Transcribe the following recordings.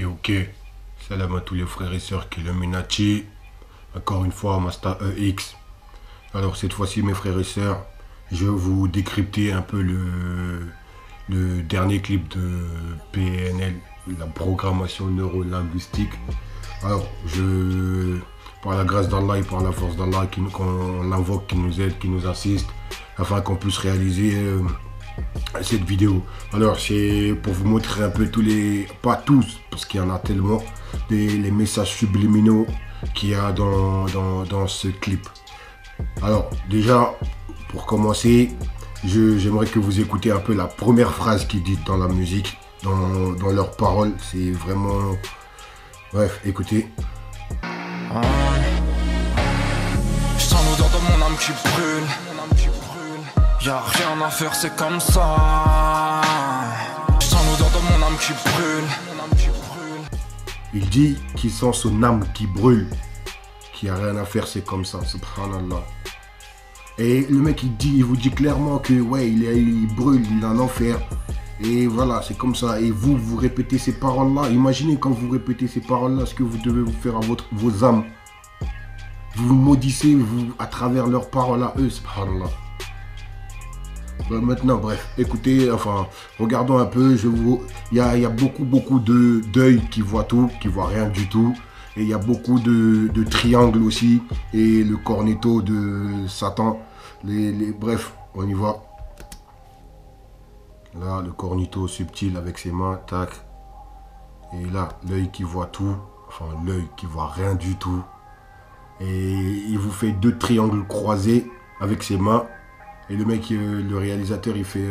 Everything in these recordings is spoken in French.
Ok. Salam à tous les frères et sœurs Illuminati. Encore une fois, Masta EX. Alors cette fois-ci, mes frères et sœurs, je vais vous décrypter un peu le dernier clip de PNL, la programmation neuro-linguistique. Alors, par la grâce d'Allah et par la force d'Allah, qu'on l'invoque, qui nous aide, qui nous assiste, afin qu'on puisse réaliser cette vidéo. Alors, c'est pour vous montrer un peu pas tous, parce qu'il y en a tellement, les messages subliminaux qu'il y a dans ce clip. Alors, déjà, pour commencer, j'aimerais que vous écoutez un peu la première phrase qu'ils disent dans la musique, dans leurs paroles. C'est vraiment... Bref, écoutez. Je sens l'odeur de mon âme qui brûle. Y'a rien à faire, c'est comme ça. Je sens l'odeur de mon âme qui brûle. Il dit qu'il sent son âme qui brûle. Qu'il n'y a rien à faire, c'est comme ça. Subhanallah. Et le mec, il vous dit clairement que, ouais, il brûle, il est en enfer. Et voilà, c'est comme ça. Et vous répétez ces paroles-là. Imaginez quand vous répétez ces paroles-là, ce que vous devez vous faire à vos âmes. Vous vous maudissez à travers leurs paroles à eux, subhanallah. Maintenant, bref, écoutez, enfin, regardons un peu. Il y a beaucoup d'œil qui voient tout, qui voient rien du tout. Et il y a beaucoup de triangles aussi. Et le cornetto de Satan. Bref, on y va. Là, le cornetto subtil avec ses mains, tac. Et là, l'œil qui voit tout. Enfin, l'œil qui voit rien du tout. Et il vous fait deux triangles croisés avec ses mains. Et le mec, le réalisateur, il fait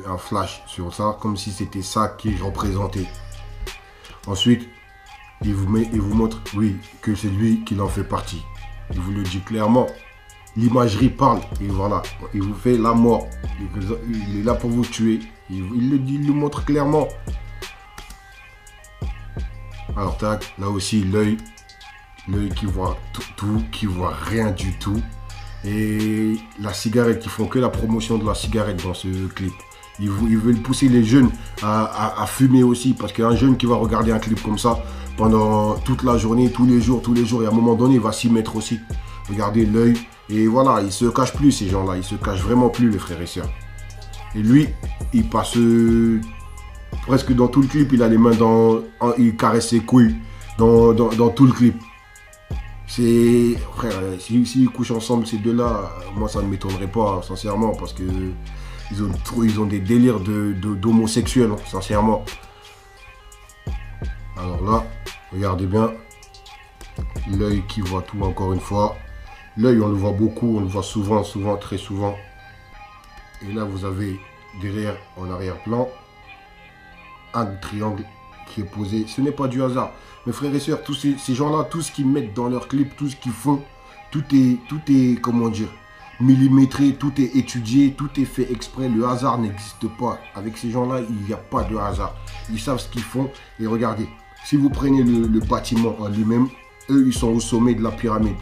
un flash sur ça, comme si c'était ça qui est représenté. Ensuite, il vous montre, oui, que c'est lui qui en fait partie. Il vous le dit clairement. L'imagerie parle, et voilà, il vous fait la mort. Il est là pour vous tuer. Il le montre clairement. Alors, tac, là aussi, l'œil qui voit tout, qui voit rien du tout. Et la cigarette, ils font que la promotion de la cigarette dans ce clip. Ils veulent pousser les jeunes à fumer aussi, parce qu'un jeune qui va regarder un clip comme ça pendant toute la journée, tous les jours, et à un moment donné, il va s'y mettre aussi. Regardez l'œil, et voilà, ils se cachent plus, ces gens-là, ils se cachent vraiment plus, les frères et sœurs. Et lui, il passe presque dans tout le clip, il a les mains il caresse ses couilles dans tout le clip. C'est, frère, s'ils couchent ensemble, ces deux-là, moi ça ne m'étonnerait pas, sincèrement, parce que ils ont des délires d'homosexuels, sincèrement. Alors là, regardez bien, l'œil qui voit tout encore une fois. L'œil, on le voit beaucoup, on le voit souvent, très souvent. Et là, vous avez derrière, en arrière-plan, un triangle qui est posé. Ce n'est pas du hasard. Mes frères et sœurs, tous ces gens-là, tout ce qu'ils mettent dans leurs clips, tout ce qu'ils font, tout est, comment dire, millimétré, tout est étudié, tout est fait exprès. Le hasard n'existe pas. Avec ces gens-là, il n'y a pas de hasard. Ils savent ce qu'ils font. Et regardez, si vous prenez le bâtiment en lui-même, eux, ils sont au sommet de la pyramide.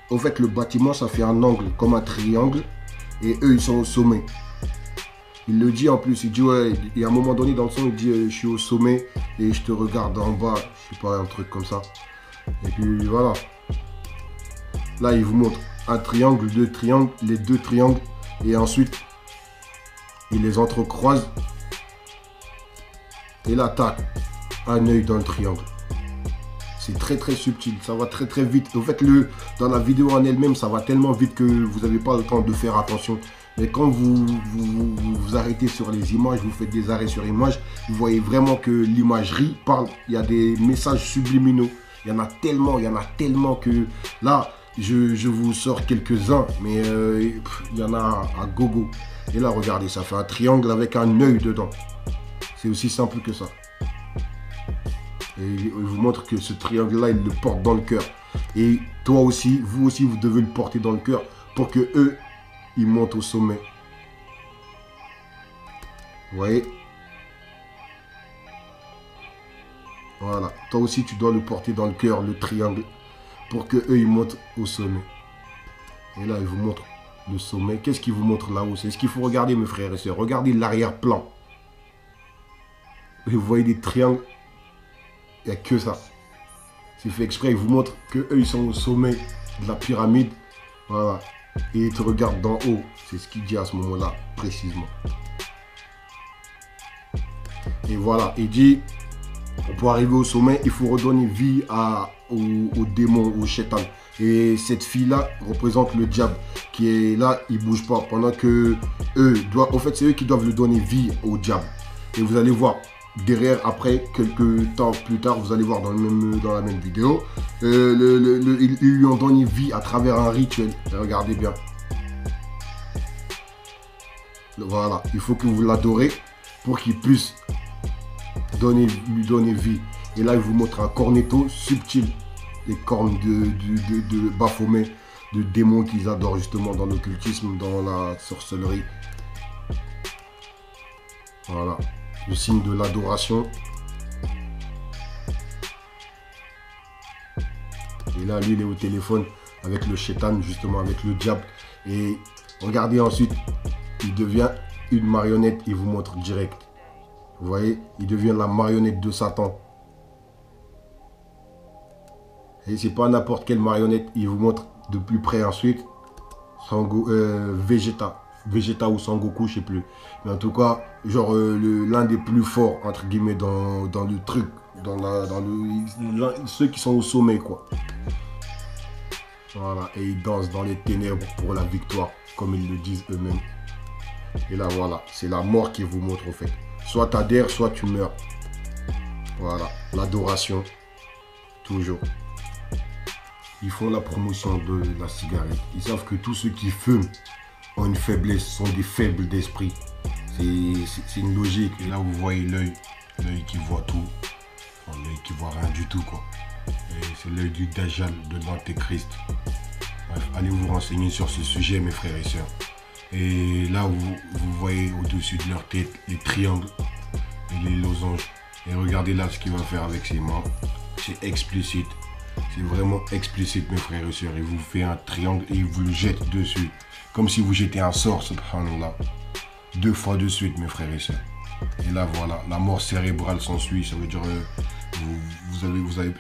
En fait, le bâtiment, ça fait un angle, comme un triangle. Et eux, ils sont au sommet. Il le dit en plus, il dit ouais, et à un moment donné dans le son, il dit je suis au sommet et je te regarde en bas, je sais pas, un truc comme ça. Et puis voilà. Là, il vous montre un triangle, deux triangles, les deux triangles, et ensuite, il les entrecroise. Et là, tac, un œil dans le triangle. C'est très subtil, ça va très vite. En fait, dans la vidéo en elle-même, ça va tellement vite que vous n'avez pas le temps de faire attention. Mais quand vous arrêtez sur les images, vous faites des arrêts sur images, vous voyez vraiment que l'imagerie parle. Il y a des messages subliminaux. Il y en a tellement que là, je vous sors quelques-uns, mais il y en a à gogo. Et là, regardez, ça fait un triangle avec un œil dedans. C'est aussi simple que ça. Et il vous montre que ce triangle-là, il le porte dans le cœur. Et toi aussi, vous devez le porter dans le cœur pour que eux, ils montent au sommet. Vous voyez? Voilà. Toi aussi, tu dois le porter dans le cœur, le triangle, pour que eux, ils montent au sommet. Et là, il vous montre le sommet. Qu'est-ce qu'il vous montre là-haut? C'est ce qu'il faut regarder, mes frères et sœurs. Regardez l'arrière-plan. Et vous voyez des triangles. Il n'y a que ça. C'est fait exprès, ils vous montrent qu'eux, ils sont au sommet de la pyramide. Voilà. Et ils te regardent d'en haut. C'est ce qu'il dit à ce moment-là, précisément. Et voilà, il dit, pour arriver au sommet, il faut redonner vie au démon, au shaitan. Et cette fille-là représente le diable qui est là, il ne bouge pas. Pendant que eux, en fait, c'est eux qui doivent le donner vie au diable. Et vous allez voir, derrière, après, quelques temps plus tard, vous allez voir dans la même vidéo, ils lui ont donné vie à travers un rituel. Et regardez bien. Voilà, il faut que vous l'adorez pour qu'il puisse lui donner vie. Et là, il vous montre un cornetto subtil. Les cornes de Baphomet, de démons qu'ils adorent justement dans l'occultisme, dans la sorcellerie. Voilà, le signe de l'adoration. Et là, lui, il est au téléphone avec le shaitan, justement, avec le diable. Et regardez ensuite, il devient une marionnette, il vous montre direct. Vous voyez, il devient la marionnette de Satan. Et c'est pas n'importe quelle marionnette, il vous montre de plus près ensuite Vegeta ou Sangoku, je sais plus. Mais en tout cas, genre l'un des plus forts, entre guillemets, dans le truc, ceux qui sont au sommet, quoi. Voilà, et ils dansent dans les ténèbres pour la victoire, comme ils le disent eux-mêmes. Et là, voilà, c'est la mort qui vous montre, au fait. Soit tu adhères, soit tu meurs. Voilà, l'adoration, toujours. Ils font la promotion de la cigarette. Ils savent que tous ceux qui fument ont une faiblesse, sont des faibles d'esprit. C'est une logique. Et là, vous voyez l'œil qui voit tout. Enfin, l'œil qui voit rien du tout, quoi. C'est l'œil du Dajjal, de l'Antéchrist. Bref, allez vous renseigner sur ce sujet, mes frères et sœurs. Et là, vous voyez au-dessus de leur tête les triangles et les losanges. Et regardez là ce qu'il va faire avec ses mains. C'est explicite. C'est vraiment explicite, mes frères et sœurs. Il vous fait un triangle et il vous le jette dessus. Comme si vous jetez un sort, subhanallah. 2 fois de suite, mes frères et sœurs. Et là, voilà, la mort cérébrale s'ensuit. Ça veut dire,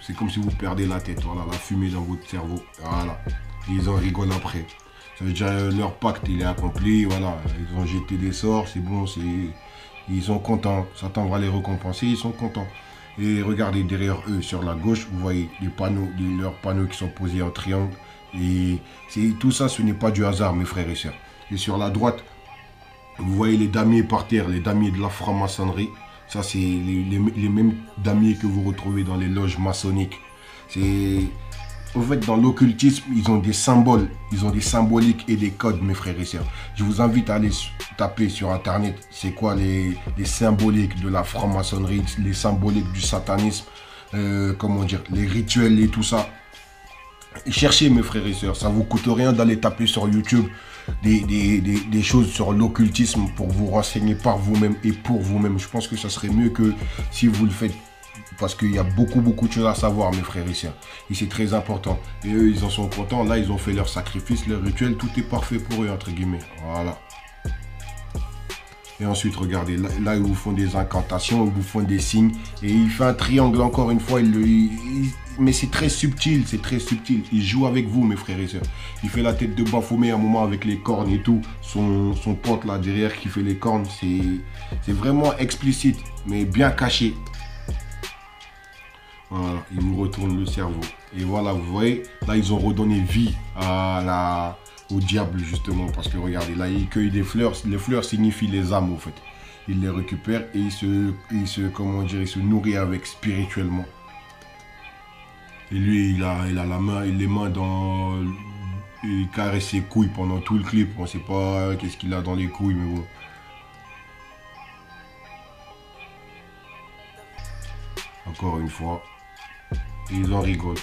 c'est comme si vous perdez la tête. Voilà, la fumée dans votre cerveau. Voilà. Et ils en rigolent après. Ça veut dire, leur pacte, il est accompli. Voilà, ils ont jeté des sorts. C'est bon, ils sont contents. Satan va les récompenser. Ils sont contents. Et regardez derrière eux, sur la gauche, vous voyez les panneaux, leurs panneaux qui sont posés en triangle. Et tout ça, ce n'est pas du hasard, mes frères et sœurs. Et sur la droite, vous voyez les damiers par terre, les damiers de la franc-maçonnerie. Ça, c'est les mêmes damiers que vous retrouvez dans les loges maçonniques. En fait, dans l'occultisme, ils ont des symboles, ils ont des symboliques et des codes, mes frères et sœurs. Je vous invite à aller taper sur Internet, c'est quoi les symboliques de la franc-maçonnerie, les symboliques du satanisme, comment dire, les rituels et tout ça. Et cherchez, mes frères et sœurs, ça ne vous coûte rien d'aller taper sur YouTube des choses sur l'occultisme pour vous renseigner par vous-même et pour vous-même. Je pense que ça serait mieux que si vous le faites. Parce qu'il y a beaucoup de choses à savoir, mes frères et sœurs. Et c'est très important. Et eux, ils en sont contents. Là, ils ont fait leur sacrifice, leur rituel. Tout est parfait pour eux, entre guillemets. Voilà. Et ensuite, regardez. Là, ils vous font des incantations, ils vous font des signes. Et il fait un triangle, encore une fois. Mais c'est très subtil, c'est très subtil. Il joue avec vous, mes frères et sœurs. Il fait la tête de Baphomet à un moment avec les cornes et tout. Son pote là derrière qui fait les cornes. C'est vraiment explicite, mais bien caché. Voilà, il vous retourne le cerveau. Et voilà, vous voyez, là, ils ont redonné vie au diable, justement. Parce que regardez, là, il cueille des fleurs. Les fleurs signifient les âmes, en fait. Il les récupère et il se nourrit avec spirituellement. Et lui, il a les mains dans... Il caresse ses couilles pendant tout le clip. On ne sait pas qu'est-ce qu'il a dans les couilles, mais bon. Encore une fois. Et ils en rigolent.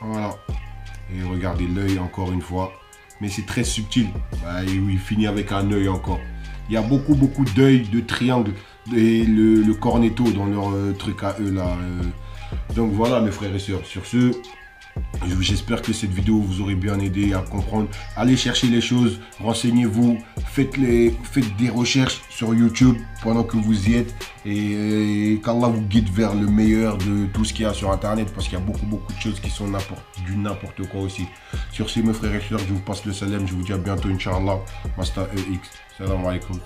Voilà. Et regardez l'œil encore une fois. Mais c'est très subtil. Bah, il finit avec un œil encore. Il y a beaucoup d'œils, de triangles. Et le cornetto dans leur truc à eux là. Donc voilà, mes frères et sœurs. Sur ce, J'espère que cette vidéo vous aurait bien aidé à comprendre. Allez chercher les choses, renseignez-vous, faites des recherches sur YouTube pendant que vous y êtes et qu'Allah vous guide vers le meilleur de tout ce qu'il y a sur Internet, parce qu'il y a beaucoup de choses qui sont du n'importe quoi aussi. Sur ce, mes frères et sœurs, je vous passe le salam, je vous dis à bientôt, Inch'Allah. Masta EX. Salam alaikum.